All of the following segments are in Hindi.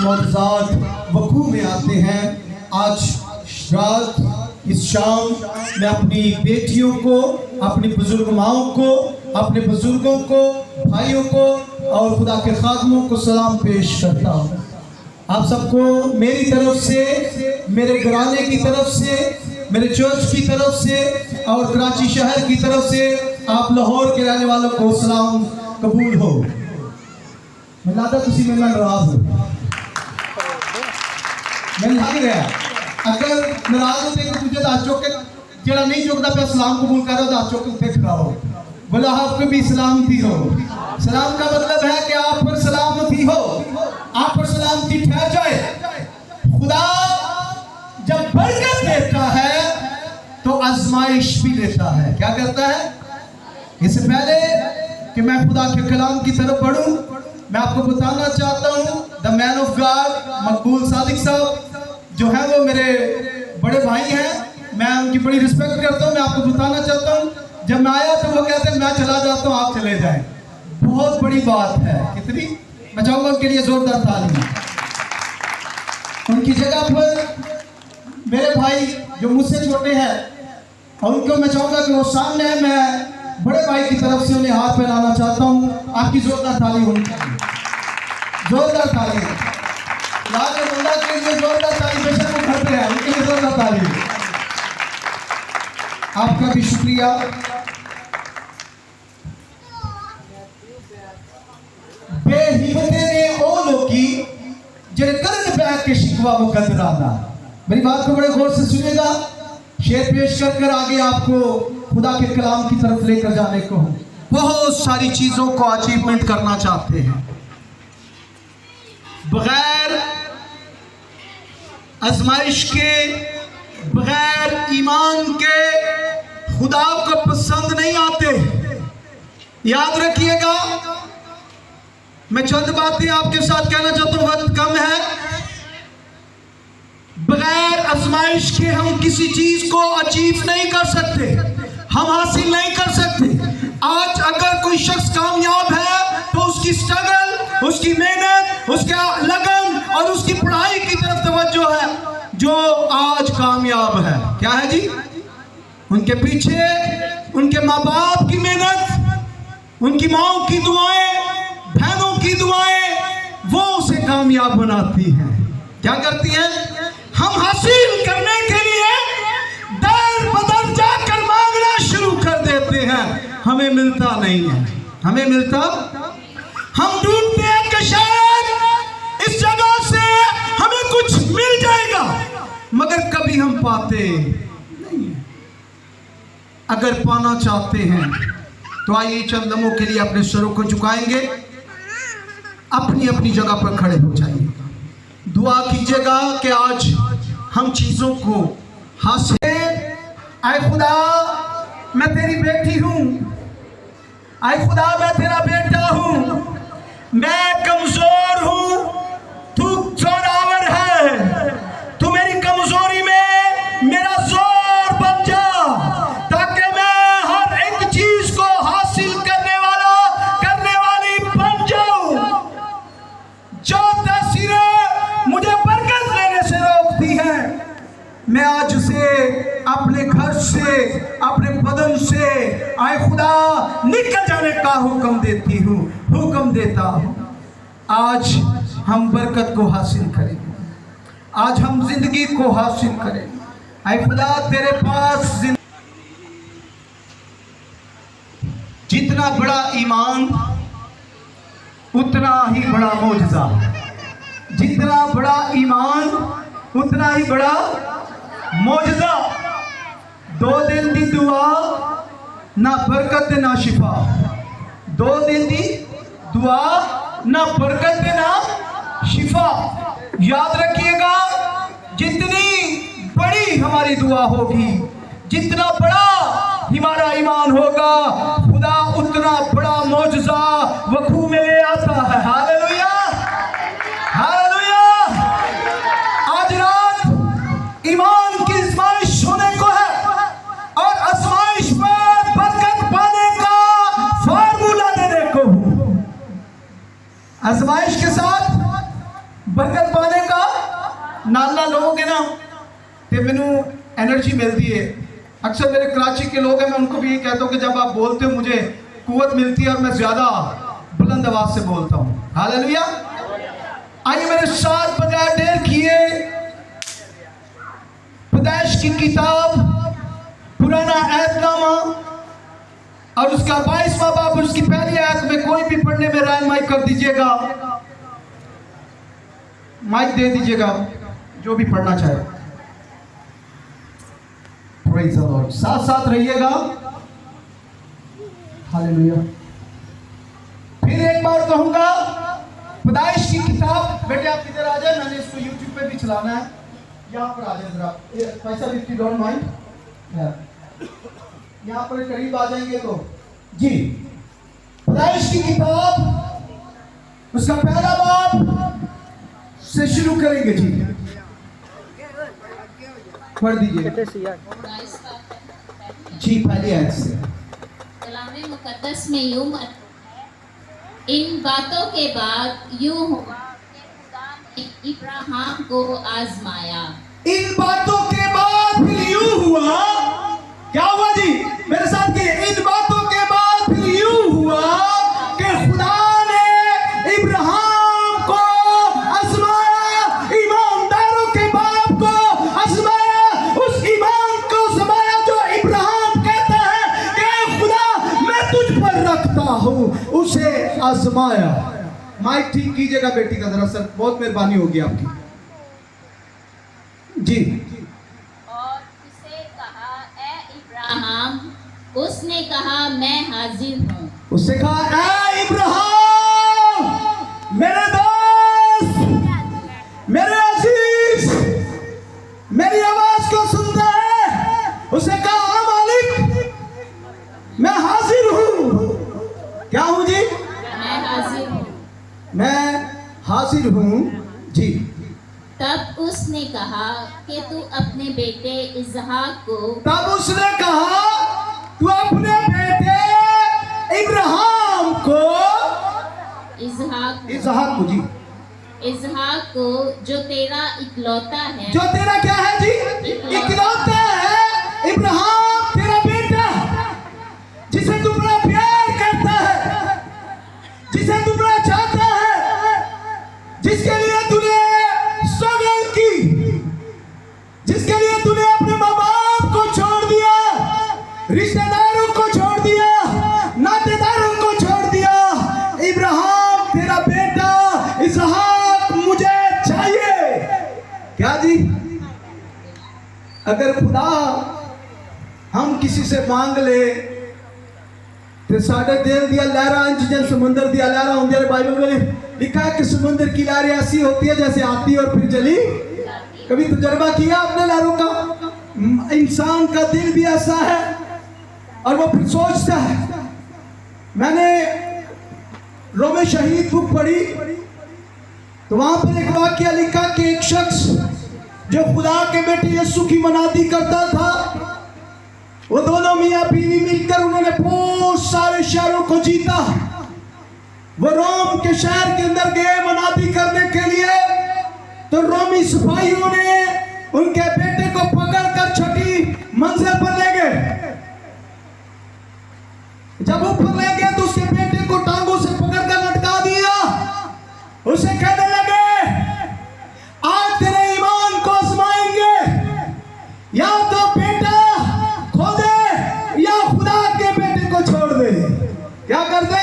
मौजज़ात वक़ू में आते हैं। आज रात इस शाम मैं अपनी बेटियों को, अपनी बुजुर्ग माओं को, अपने बुजुर्गों को, भाइयों को और खुदा के खादमों को सलाम पेश करता हूँ। आप सबको मेरी तरफ से, मेरे घराने की तरफ से, मेरे चर्च की तरफ से और कराची शहर की तरफ से आप लाहौर के रहने वालों को सलाम कबूल हो। मैं लादा तुसी मेरे नाराज हो, मैं लग रहा अगर नाराज होते तो तुझे दास चौक जरा नहीं चौकता पे सलाम कबूल कर रहा दास चौक देख रहा हो, बोला आपको भी सलामती हो। सलाम का मतलब है कि आप पर सलामती हो, आप पर सलामती ठहर जाए। खुदा जब बरकत देता है तो आजमाइश भी लेता है। क्या करता है? इससे पहले कि मैं खुदा के कलाम की तरफ बढ़ूं, मैं आपको बताना चाहता हूं द मैन ऑफ गॉड मकबूल सादिक साहब जो है वो मेरे बड़े भाई हैं, मैं उनकी बड़ी रिस्पेक्ट करता हूं। मैं आपको बताना चाहता हूं, जब मैं आया तो वो कहते हैं मैं चला जाता हूं, आप चले जाएं। बहुत बड़ी बात है। कितनी? मैं चाहूंगा उनके लिए जोरदार ताली। उनकी जगह पर मेरे भाई जो मुझसे छोटे हैं और उनको मैं चाहूंगा कि वो सामने है, मैं बड़े भाई की तरफ से उन्हें हाथ फैलाना चाहता हूँ। आपकी जोरदार ताली होनी चाहिए, जोरदार ताली। लाल बंदा के लिए जोरदार ताली, बेशक वो घर पे है, उनके लिए जोरदार ताली। आपका भी शुक्रिया। बेहिम्मते ने ओ लोगी जिन्हे करन बैठ के शिकवा मुकद्दराना। मेरी बात को बड़े गौर से सुनिएगा। शेर पेश कर आगे आपको खुदा के कलाम की तरफ लेकर जाने को हूं। बहुत सारी चीजों को अचीवमेंट करना चाहते हैं, बगैर आजमाइश के, बगैर ईमान के खुदा को पसंद नहीं आते। याद रखिएगा, मैं चंद बातें आपके साथ कहना चाहता हूं, वक्त कम है। बगैर आजमाइश के हम किसी चीज को अचीव नहीं कर सकते, हम हासिल नहीं कर सकते। आज अगर कोई शख्स कामयाब है तो उसकी स्ट्रगल, उसकी मेहनत, उसका लगन और उसकी पढ़ाई की तरफ तवज्जो है। जो आज कामयाब है, क्या है जी? उनके पीछे उनके माँ बाप की मेहनत, उनकी माओ की दुआएं, बहनों की दुआएं, वो उसे कामयाब बनाती हैं। क्या करती हैं? हम हासिल करने के लिए दर बदर जाकर मांगना शुरू कर देते हैं, हमें मिलता नहीं है, हमें मिलता। हम ढूंढते हैं कि शायद इस जगह से हमें कुछ मिल जाएगा, मगर कभी हम पाते नहीं है। अगर पाना चाहते हैं तो आइए चंद लम्हों के लिए अपने सरों को झुकाएंगे, अपनी अपनी जगह पर खड़े हो जाइए। दुआ कीजिएगा कि आज हम चीजों को हासिल। आए खुदा मैं तेरी बेटी हूं, आए खुदा मैं तेरा बेटा हूं, मैं कमजोर हूं, तू जोरावर है। तू मेरी कमजोरी में मेरा जोर बन जा, ताकि मैं हर एक चीज को हासिल करने वाली बन जाऊं। जो तस्वीरें मुझे बरकत लेने से रोकती हैं, मैं आज उसे अपने घर से, अपने बदन से, आए खुदा निकल जाने का हुक्म देती हूँ, हुक्म देता हूँ। आज हम बरकत को हासिल करेंगे, आज हम जिंदगी को हासिल करेंगे। आए खुदा तेरे पास जितना बड़ा ईमान उतना ही बड़ा मौजज़ा, जितना बड़ा ईमान उतना ही बड़ा मौजज़ा। 2 दिन दी दुआ ना बरकत ना शिफा, 2 दिन दी दुआ ना बरकत ना शिफा। याद रखिएगा, जितनी बड़ी हमारी दुआ होगी, जितना बड़ा हमारा ईमान होगा, खुदा उतना बड़ा मौजज़ा वक़ू में ले आता है। Hallelujah, hallelujah. आज रात ईमान की आज़माइश होने को है और आज़माइश पर बरकत पाने का फार्मूला देने को। आज़माइश के साथ बरकत नाल लोगे ना तो मैनू एनर्जी मिलती है। अक्सर मेरे कराची के लोग हैं, मैं उनको भी ये कहता हूँ कि जब आप बोलते हो मुझे कुव्वत मिलती है और मैं ज़्यादा बुलंद आवाज़ से बोलता हूँ। हालेलुया। आइए मेरे साथ बजाय देर किए पैदाइश की किताब पुराना अहदनामा और उसका 22वां बाब उसकी पहली आयत में कोई भी पढ़ने में रहनुमाई कर दीजिएगा, माइक दे दीजिएगा जो भी पढ़ना चाहे। Praise the Lord. साथ साथ रहिएगा। हालेलुया। फिर एक बार कहूंगा, पैदाइश की किताब। बेटे आप इधर आ जाए, मैंने इसको YouTube पे भी चलाना है। यहाँ पर आ जाए जरा, पैसा भी, if you don't mind, यहाँ पर करीब आ जाएंगे तो जी। पैदाइश की किताब उसका पहला बाब से शुरू करेंगे जी। पढ़ दीजिए जी पहली आयत से। कलाम मुकद्दस में यूं इन बातों के बाद यूं हुआ कि खुदा ने इब्राहिम को आजमाया। इन बातों के बाद फिर यूं हुआ, क्या हुआ जी मेरे साथ के, इन बातों के बाद फिर यूं हुआ कि खुदा ने इब्राहिम को आजमाया, ईमानदारों के बाप को आजमाया, उस ईमान को आजमाया जो इब्राहिम कहता है कि खुदा मैं तुझ पर रखता हूँ, उसे आजमाया। माइक ठीक कीजिएगा बेटी का जरा सर, बहुत मेहरबानी होगी आपकी जी। और उसे कहा ए इब्राहिम, उसने कहा मैं हाजिर हूँ। उसने कहा ए इब्राहिम, मेरे दोस्त, मेरे अजीज, मेरी आवाज को सुनता है। उसने कहा हाँ मालिक मैं हाजिर हूँ। क्या हूँ जी? मैं हाजिर हूँ। मैं हाजिर हूँ जी। तब उसने कहा कि तू अपने बेटे इसहाक को, तब उसने कहा तू अपने बेटे इब्राहिम को, इसहाक को जी, इसहाक को जो तेरा इकलौता है, जो तेरा क्या है जी? इकलौता है। इब्राहिम तेरा बेटा, जिसे तू बड़ा प्यार करता है, जिसे तू बड़ा चाहता है, जिसके लिए तूने स्ट्रगल की, जिसके लिए तूने अपने माँ बाप को छोड़ दिया, रिश्तेदारों को छोड़ दिया, नातेदारों को छोड़ दिया। इब्राहिम तेरा बेटा इसहाक मुझे चाहिए। क्या जी? अगर खुदा हम किसी से मांग ले तो साढ़े दिल दिया लहरा इंच जन समुंदर दिया लहरा होंगे। बाइबल में लिखा है कि समुंदर की लहरें ऐसी होती है जैसे आती और फिर चली। कभी तजुर्बा किया आपने लहरों का? इंसान का दिल भी ऐसा है और वो फिर सोचता है। मैंने रोमे शहीद बुक पढ़ी तो वहां पर एक वाक्य लिखा कि एक शख्स जो खुदा के बेटे यीशु की मनादी करता था, वो दोनों मियाँ बीवी मिलकर उन्होंने बहुत सारे शहरों को जीता। वो रोम के शहर के अंदर गए मनादी करने के लिए, तो रोमी सिपाहियों ने उनके बेटे को पकड़कर छठी मंजिल पर ले गए। जब ऊपर ले गए तो उसके बेटे को टांगों से पकड़कर लटका दिया। उसे कहने लगे आज तेरे ईमान को आजमाएंगे, या तो बेटा खो दे या खुदा के बेटे को छोड़ दे। क्या कर दे?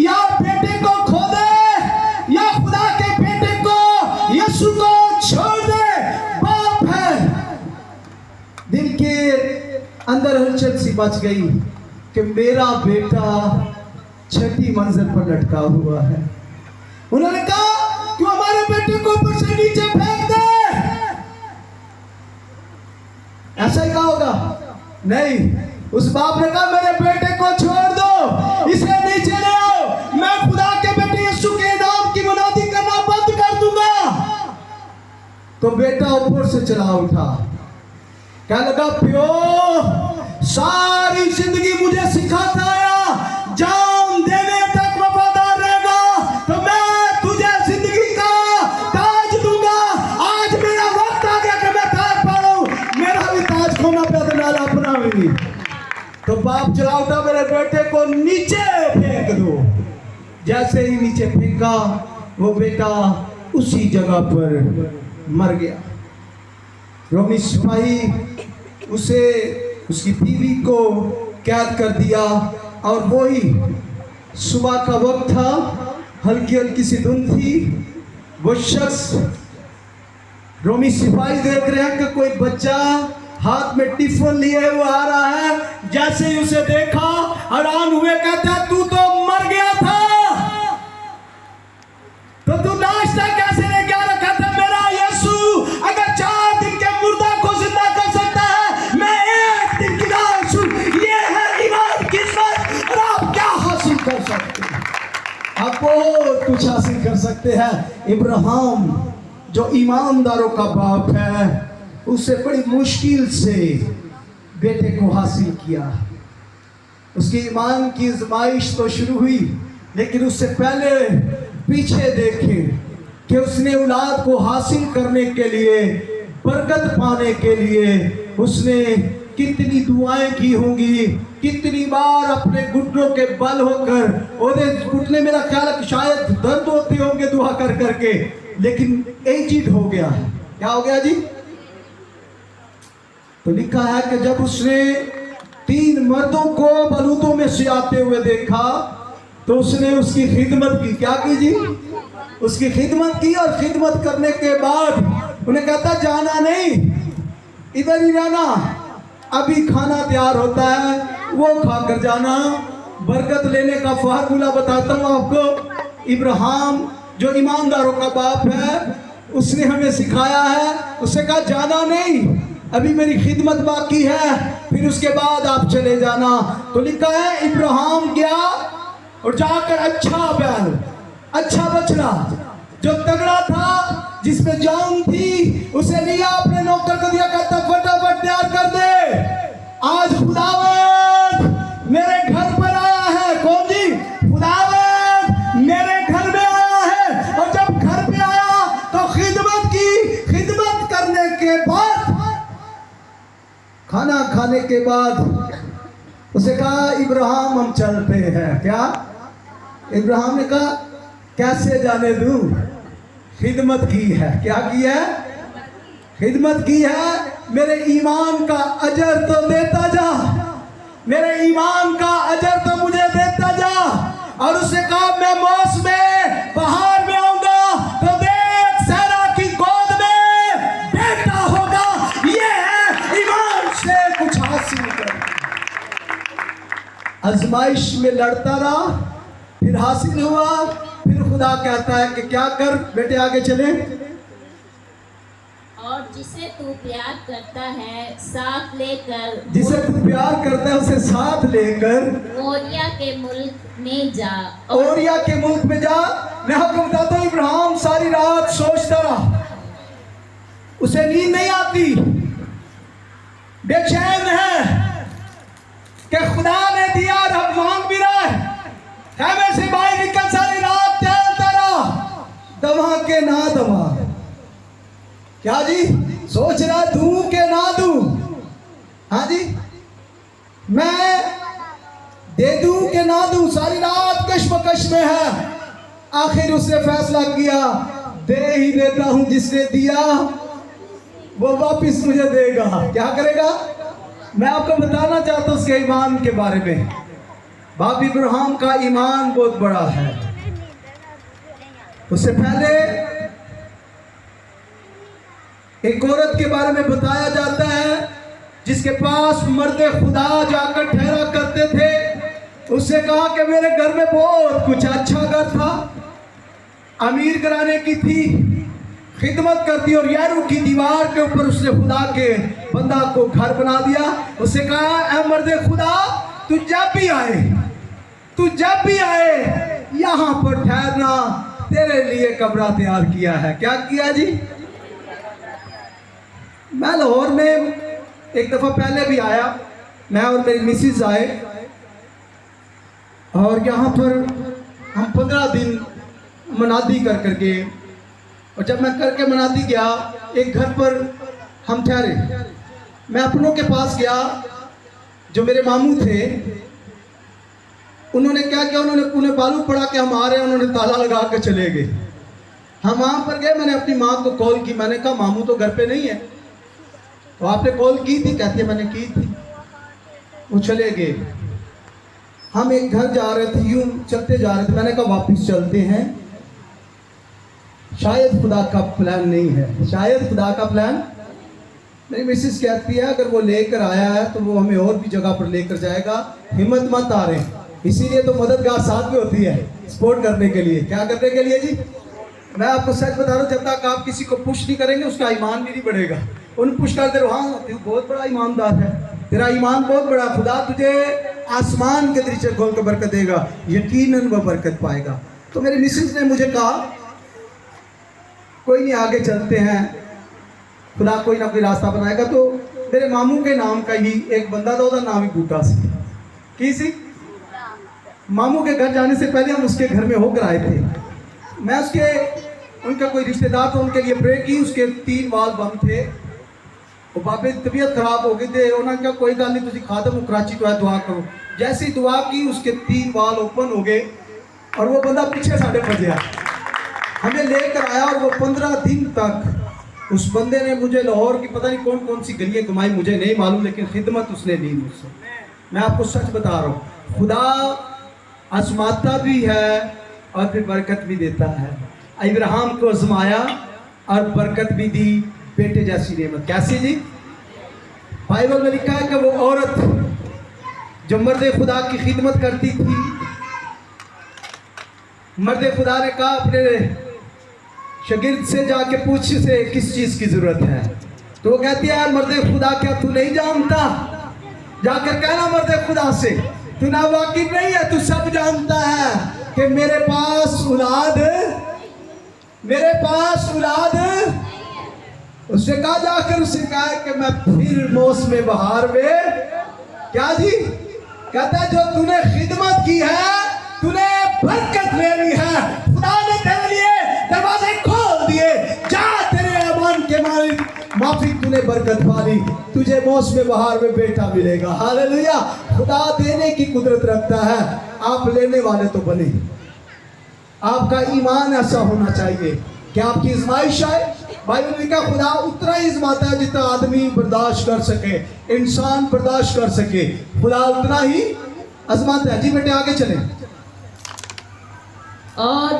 या बेटे को खो दे या खुदा के बेटे को यीशु को छोड़ दे। बाप है, दिल के अंदर हलचल सी मच गई कि मेरा बेटा छठी मंजिल पर लटका हुआ है। उन्होंने कहा तू हमारे बेटे को ऊपर से नीचे फेंक दे। ऐसा ही कहा होगा? नहीं, उस बाप ने कहा मेरे बेटे को छोड़ दो, इसे नीचे ले आओ, मैं खुदा के बेटे यीशु के नाम की मुनादी करना बंद कर दूंगा। तो बेटा ऊपर से चला उठा, कहने लगा प्यो सारी जिंदगी मुझे सिखाता आया जान देने तक वफादार रहेगा तो मैं तुझे जिंदगी का ताज दूंगा। आज मेरा बाप चला उठा, मेरे बेटे को नीचे फेंक दो। जैसे ही नीचे फेंका वो बेटा उसी जगह पर मर गया। रोमी सिपाही उसे उसकी बीवी को कैद कर दिया और वही सुबह का वक्त था, हल्की हल्की सी धुंध थी। वो शख्स रोमी सिपाही देख रहे हैं कि कोई बच्चा हाथ में टिफिन लिए हुए आ रहा है। जैसे ही उसे देखा हैरान हुए, कहता है तू तो मर गया था, तो तू नाश्ता कैसे लेके आ रखा था? मेरा यीशु अगर 4 दिन के मुर्दा को जिंदा कर सकता है, मैं 1 दिन की नाश्ता। ये है ईमान की इज्जत। और आप क्या हासिल कर सकते हैं? आप बहुत कुछ हासिल कर सकते हैं। इब्राहिम जो ईमानदारों का बाप है, उससे बड़ी मुश्किल से बेटे को हासिल किया। उसकी ईमान की आजमाइश तो शुरू हुई, लेकिन उससे पहले पीछे देखें कि उसने औलाद को हासिल करने के लिए, बरकत पाने के लिए उसने कितनी दुआएं की होंगी, कितनी बार अपने घुटनों के बल होकर, और घुटने मेरा ख्याल है कि शायद दर्द होते होंगे दुआ कर करके, लेकिन एजिड हो गया। क्या हो गया जी? तो लिखा है कि जब उसने 3 मर्दों को बलूतों में से आते हुए देखा तो उसने उसकी खिदमत की। क्या की जी? उसकी खिदमत की। और खिदमत करने के बाद उन्हें कहता जाना नहीं, इधर ही रहना, अभी खाना तैयार होता है, वो खाकर जाना। बरकत लेने का फार्मूला बताता हूँ आपको। इब्राहिम जो ईमानदारों का बाप है, उसने हमें सिखाया है। उसने कहा जाना नहीं, अभी मेरी खिदमत बाकी है, फिर उसके बाद आप चले जाना। तो लिखा है इब्राहिम गया और जाकर अच्छा बैल, अच्छा बछड़ा जो तगड़ा था, जिसमें जान थी, उसे लिया, अपने नौकर को दिया, कहता फटाफट तैयार कर दे, आज खुदावंद मेरे घर पर आया है। कौन जी? खुदावंद मेरे घर में आया है। और जब घर पे आया तो खिदमत की। खिदमत करने के बाद, खाना खाने के बाद उसे कहा इब्राहिम हम चलते हैं। क्या? इब्राहिम ने कहा कैसे जाने दूं, खिदमत की है। क्या की है? खिदमत की है। मेरे ईमान का अजर तो देता जा, मेरे ईमान का अजर तो मुझे देता जा। और उसने कहा मैं मौसम में बाहर में आऊंगा तो देख सहरा की गोद में बेटा होगा। ये है ईमान से कुछ हासिल कर। आजमाइश में लड़ता रहा, फिर हासिल हुआ। फिर खुदा कहता है कि क्या कर बेटे, आगे चले। और जिसे तू प्यार करता है साथ लेकर, जिसे तू प्यार करता है उसे साथ लेकर मोरिया के मुल्क में जा। ओरिया के मुल्क में जा। मैं आपको बताता हूँ, इब्राहिम सारी रात सोचता रहा, उसे नींद नहीं आती, बेचैन है कि खुदा ने दिया और अब मांग भी रहा है। कैमरे से बाहर निकल सारी रात टहलता रहा, दवा के ना दवा। क्या जी? सोच रहा दूं के ना दूं। हाँ जी, मैं दे दूं के ना दूं, सारी रात कश्मकश में है। आखिर उसने फैसला किया, दे ही देता हूं, जिसने दिया वो वापिस मुझे देगा। क्या करेगा? मैं आपको बताना चाहता हूं उसके ईमान के बारे में। बाप इब्राहिम का ईमान बहुत बड़ा है। उससे पहले एक औरत के बारे में बताया जाता है जिसके पास मर्दे खुदा जाकर ठहरा करते थे। उससे कहा कि मेरे घर में बहुत कुछ अच्छा घर था, अमीर घराने की थी, खिदमत करती, और यारू की दीवार के ऊपर उसने खुदा के बंदा को घर बना दिया। उससे कहा ऐ मर्दे खुदा, तू जब भी आए यहाँ पर ठहरना, तेरे लिए कमरा तैयार किया है। क्या किया जी? मैं लाहौर में एक दफ़ा पहले भी आया, मैं और मेरी मिसिस आए, और यहाँ पर हम 15 दिन मनादी कर करके, और जब मैं करके मनादी गया, एक घर पर हम ठहरे। मैं अपनों के पास गया, जो मेरे मामू थे, उन्होंने क्या किया, उन्हें मालूम पड़ा कि हम आ रहे हैं, उन्होंने ताला लगा के चले गए। हम वहाँ पर गए, मैंने अपनी माँ को कॉल की, मैंने कहा मामू तो घर पे नहीं है। तो आपने कॉल की थी? कहती है मैंने की थी। वो चले गए। हम एक घर जा रहे थे, यूं चलते जा रहे थे, मैंने कहा वापस चलते हैं, शायद खुदा का प्लान नहीं है, शायद खुदा का प्लान। मेरी मिसेस कहती है अगर वो लेकर आया है तो वो हमें और भी जगह पर लेकर जाएगा, हिम्मत मत आ रहे। इसीलिए तो मददगार साथ में होती है, सपोर्ट करने के लिए। क्या करने के लिए जी? मैं आपको सच बता रहा हूँ, जब तक आप किसी को पुश नहीं करेंगे उसका ईमान भी नहीं बढ़ेगा। उन पुश करते रहो, हाँ तू बहुत बड़ा ईमानदार है, तेरा ईमान बहुत बड़ा, खुदा तुझे आसमान के दरीचे खोल कर बरकत देगा, यकीनन वो बरकत पाएगा। तो मेरी मिसेस ने मुझे कहा कोई नहीं, आगे चलते हैं, खुदा कोई ना कोई रास्ता बनाएगा। तो मेरे मामू के नाम का ही एक बंदा था, उसका नाम ही बूटा सी। की सी? मामू के घर जाने से पहले हम उसके घर में होकर आए थे। मैं उनका कोई रिश्तेदार था, उनके लिए प्रे की। उसके 3 वाल बंद थे, वो बाबे तबीयत खराब हो गई थे। उन्होंने कहा कोई गल नहीं, तुझे खादम कराची तो है, दुआ करो। जैसे ही दुआ की उसके 3 वाल ओपन हो गए और वो बंदा पीछे साढ़े बजे हमें लेकर आया। और वो 15 दिन तक उस बंदे ने मुझे लाहौर की पता नहीं कौन कौन सी गलियाँ घुमाई, मुझे नहीं मालूम, लेकिन खिदमत उसने ली मुझसे। मैं आपको सच बता रहा हूँ, खुदा आजमाता भी है और फिर बरकत भी देता है। इब्राहिम को आजमाया और बरकत भी दी, बेटे जैसी नेमत। कैसी जी? बाइबल में लिखा है कि वो औरत जो मर्द खुदा की खिदमत करती थी, मर्द खुदा ने कहा अपने शागिर्द से जाके पूछ से किस चीज़ की ज़रूरत है। तो वो कहती है मर्द खुदा क्या तू नहीं जानता? जाकर कहना मर्द खुदा से, तू ना वाकिफ नहीं है, तू सब जानता है कि मेरे पास औलाद उसने कहा, जाकर उसे कहा कि मैं फिर मौसम बहार में क्या जी कहता है, जो तूने खिदमत की है, तूने बरकत ले ली है, खुदा ने तेरे लिए दरवाजे खोल दिए, जा तेरे अमान के मालिक माफी, तूने बरकत पाली, तुझे मौसम बहार में बेटा मिलेगा। हालेलुया। खुदा देने की कुदरत रखता है, आप लेने वाले तो बने। आपका ईमान ऐसा होना चाहिए कि आपकी आजमाइश आए। बाइबल में क्या, खुदा उतना ही आजमाता है जितना आदमी बर्दाश्त कर सके, इंसान बर्दाश्त कर सके, खुदा उतना ही आजमाता है। जी बेटे आगे चलें। और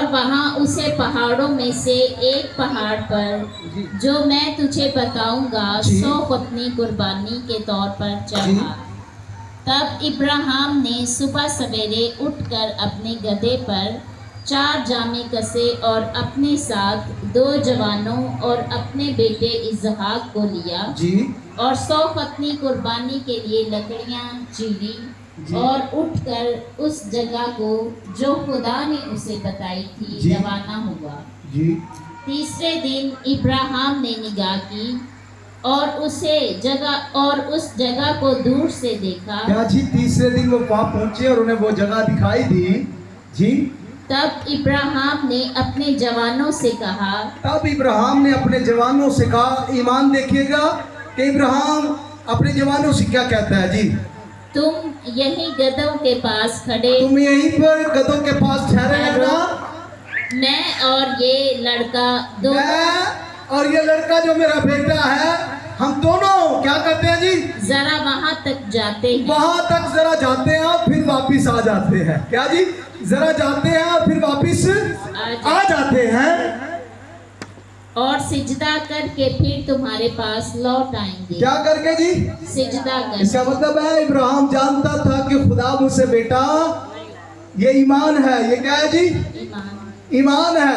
वहाँ उसे पहाड़ों में से एक पहाड़ पर जो मैं तुझे बताऊंगा 100 अपनी कुर्बानी के तौर पर चढ़ा। तब इब्राहिम ने सुबह सवेरे उठकर अपने गधे पर 4 जामे कसे और अपने साथ 2 जवानों और अपने बेटे इसहाक को लिया और 100 अपनी कुर्बानी के लिए लकड़ियां चीरी और उठकर उस जगह को जो खुदा ने उसे बताई थी रवाना हुआ। तीसरे दिन इब्राहिम ने निगाह की और उस जगह को दूर से देखा। क्या जी? तीसरे दिन वो वहाँ पहुंचे और उन्हें वो जगह दिखाई दी जी। तब इब्राहिम ने अपने जवानों से कहा, ईमान देखिएगा कि इब्राहिम अपने जवानों से क्या कहता है जी, तुम यहीं गधों के पास खड़े, तुम यहीं पर गधों के पास ठहरे रहना, मैं और ये लड़का जो मेरा बेटा है, हम दोनों क्या करते हैं जी, जरा वहां तक जाते हैं, वहां तक जरा जाते हैं और फिर वापिस आ जाते हैं। क्या जी? जरा जाते हैं और फिर वापिस आ जाते हैं और सिजदा करके फिर तुम्हारे पास लौट आएंगे। क्या करके जी? सिजदा करके। इसका मतलब है इब्राहिम जानता था कि खुदा मुझसे बेटा, ये ईमान है। ये क्या है जी? ईमान है।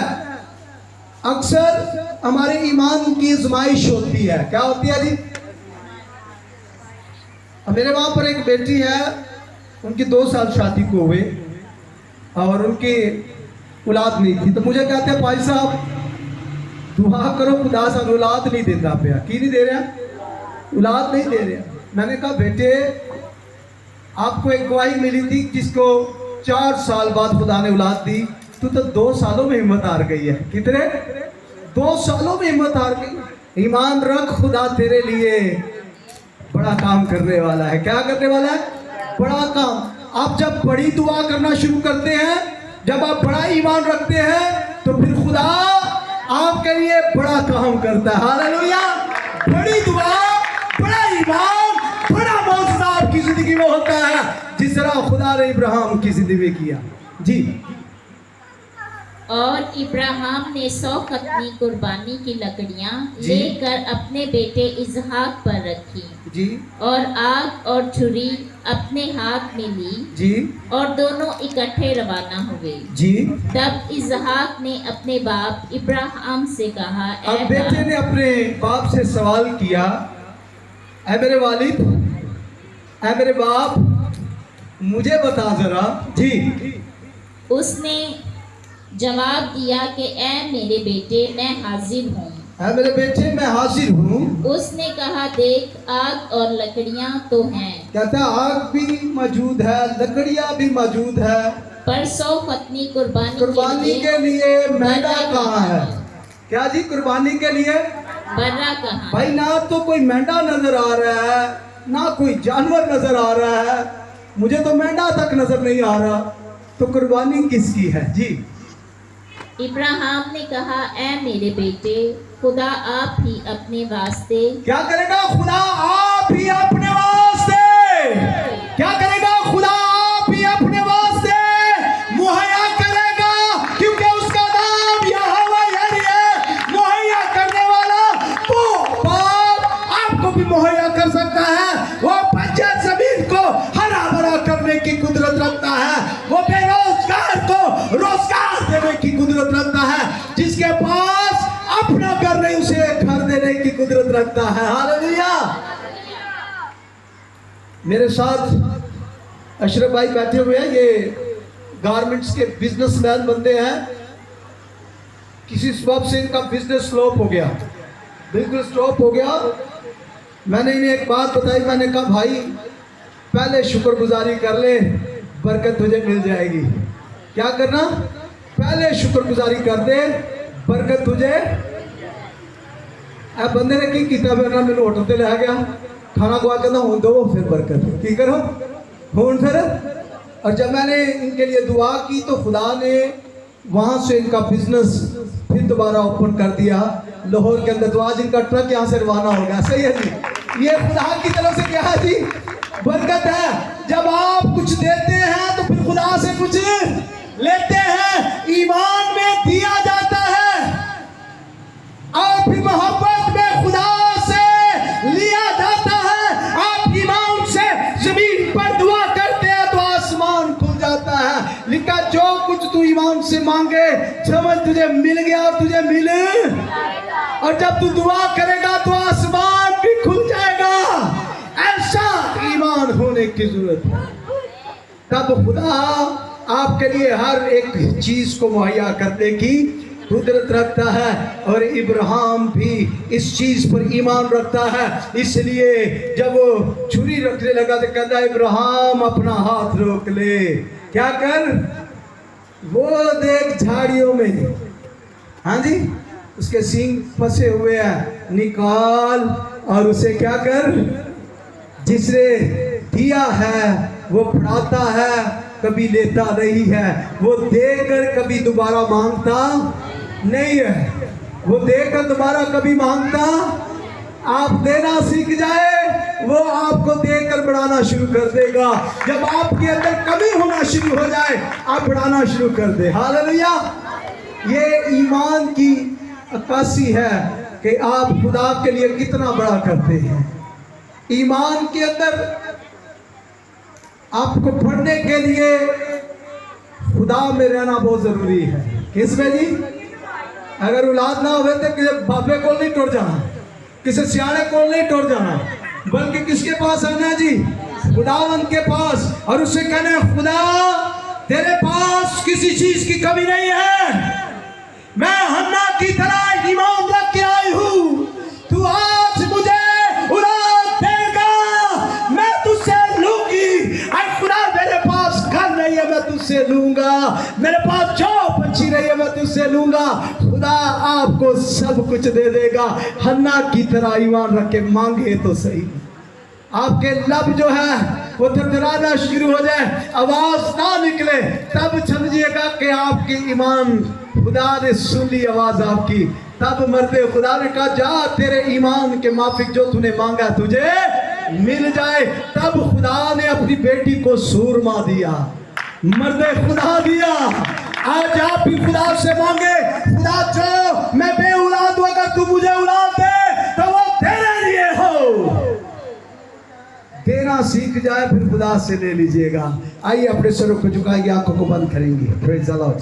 अक्सर हमारे ईमान की आजमाइश होती है। क्या होती है जी? मेरे वहाँ पर एक बेटी है, उनकी 2 साल शादी को हुए और उनकी औलाद नहीं थी। तो मुझे कहते हैं भाई साहब दुआ करो, खुदा सा औलाद नहीं देता पाया। की नहीं दे रहा? औलाद नहीं दे रहा। मैंने कहा बेटे आपको एक गवाही मिली थी जिसको 4 साल बाद खुदा ने औलाद दी, तू तो 2 सालों में हिम्मत हार गई है। कितने? 2 सालों में हिम्मत हार गई। ईमान रख, खुदा तेरे लिए बड़ा काम करने वाला है। क्या करने वाला है? बड़ा काम। आप जब बड़ी दुआ करना शुरू करते हैं, जब आप बड़ा ईमान रखते हैं, तो फिर खुदा आपके लिए बड़ा काम करता है। हालेलुया। बड़ी दुआ, बड़ा ईमान, बड़ा मौजूदा आपकी जिंदगी में होता है, जिस तरह खुदा ने इब्राहिम की जिंदगी में किया। जी। और इब्राहिम ने 100 खतनी कुर्बानी की लकड़ियां जी। लेकर अपने बेटे इसहाक पर रखी जी। और आग और छुरी अपने हाथ में ली जी। और दोनों इकट्ठे रवाना हुए। जी। तब इसहाक ने अपने बाप इब्राहिम से कहा, अब "ऐ बेटे बाप, ने अपने बाप से सवाल किया, ऐ मेरे वालिद, ऐ मेरे बाप, मुझे बता जरा। जी। उसने जवाब दिया कि ऐ मेरे बेटे, मैं हाजिर हूँ। ऐ मेरे बेटे, मैं हाजिर हूँ। उसने कहा, देख, आग और लकड़ियाँ तो हैं, कहता है आग भी मौजूद है, लकड़ियाँ भी मौजूद है, पर 100 खतनी कुर्बानी के लिए मेंढा कहाँ है? क्या जी? कुर्बानी के लिए बर्रा कहाँ? भाई ना तो कोई मेंढा नजर आ रहा है, ना कोई जानवर नजर आ रहा है, मुझे तो मेंढा तक नजर नहीं आ रहा, तो कुर्बानी किसकी है? जी। इब्राहिम ने कहा, ऐ मेरे बेटे, खुदा आप ही अपने वास्ते क्या करेगा? खुदा आप ही अपने वास्ते क्या करेगा? खुदा आप ही अपने वास्ते मुहैया करेगा, क्योंकि उसका नाम यहोवा यानी है मुहैया करने वाला। वो बाप आपको भी मुहैया कर सकता है। वो बंजर जमीन को हरा भरा करने की कुदरत रखता है। वो बेरोजगार को रोजगार देने की कुदरत रखता है। जिसके पास अपना घर नहीं, उसे घर देने की कुदरत रखता है। हालेलुया। मेरे साथ अशरफ भाई बैठे हुए हैं, ये गारमेंट्स के बिजनेसमैन बंदे हैं। किसी सबब से इनका बिजनेस स्टॉप हो गया, बिल्कुल स्टॉप हो गया। मैंने इन्हें एक बात बताई, मैंने कहा भाई पहले शुक्रगुजारी कर ले, बरकत तुझे मिल जाएगी। क्या करना? पहले शुक्रगुजारी कर दे, बरकत तुझे। ए बंदे ने की किया? मेरे मैंने होटल से लै गया, खाना खुआ कहना हूँ दो, फिर बरकत की करो हूँ फिर। और जब मैंने इनके लिए दुआ की तो खुदा ने वहाँ से इनका बिजनेस फिर दोबारा ओपन कर दिया लाहौर के अंदर। तो आज इनका ट्रक यहाँ से रवाना हो गया। सही है जी। ये खुदा की तरफ से क्या है जी? बरकत है। जब आप कुछ देते हैं तो फिर खुदा से कुछ लेते हैं। ईमान में दिया जाता है और फिर मोहब्बत में खुदा से लिया जाता है। आप ईमान से जमीन पर दुआ करते हैं तो आसमान खुल जाता है। लिखा जो कुछ तू ईमान से मांगे समझ तुझे मिल गया और तुझे मिले। और जब तू दुआ करेगा तो आसमान भी खुल जाएगा। ऐसा ईमान होने की जरूरत है। तब खुदा आपके लिए हर एक चीज को मुहैया करने की कुदरत रखता है। और इब्राहिम भी इस चीज पर ईमान रखता है। इसलिए जब वो छुरी रखने लगा तो कहता है इब्राहिम अपना हाथ रोक ले। क्या कर? वो देख झाड़ियों में, हाँ जी, उसके सींग फंसे हुए हैं, निकाल और उसे क्या कर? जिसने दिया है वो फड़ाता है, कभी लेता नहीं है। वो देकर कभी दोबारा मांगता नहीं है। वो देकर दोबारा कभी मांगता। आप देना सीख जाए, वो आपको देकर बढ़ाना शुरू कर देगा। जब आपके अंदर कमी होना शुरू हो जाए, आप बढ़ाना शुरू कर दे। हालेलुया। ये ईमान की अक्कासी है कि आप खुदा के लिए कितना बड़ा करते हैं। ईमान के अंदर आपको पढ़ने के लिए खुदा में रहना बहुत जरूरी है। किसमें जी? अगर औलाद ना हो तो किसी बापे को नहीं टुट जाना, किसी सियाने को नहीं टुट जाना, बल्कि किसके पास आना जी? खुदावंद के पास। और उसे कहना खुदा तेरे पास किसी चीज की कमी नहीं है। मैं हन्ना की तरह ईमान रख के आई हूँ। तू आज मुझे औलाद देगा, मैं तुझसे लूंगी। अरे खुदा मेरे पास घर नहीं है, मैं तुझसे लूंगा। मेरे पास जॉब अच्छी नहीं है, मैं तुझसे लूंगा। खुदा आपको सब कुछ दे देगा। हन्ना की तरह ईमान रख के मांगे तो सही। आपके लब जो है वो थरथराना शुरू हो जाए, आवाज ना निकले, तब समझिएगा कि आपकी ईमान, खुदा ने सुन ली आवाज आपकी। तब मर्दे खुदा ने कहा जा तेरे ईमान के माफिक जो तूने मांगा तुझे मिल जाए। तब खुदा ने अपनी बेटी को सूरमा दिया, मर्दे खुदा दिया। आज आप भी खुदा से मांगे, खुदा जो मैं बे औलाद हूं, अगर तू मुझे औलाद दे तो वो तेरे लिए हो। देना सीख जाए फिर खुदा से ले लीजिएगा। आइए अपने सरों को झुकाइए, आंखों को बंद करेंगे। Praise the Lord.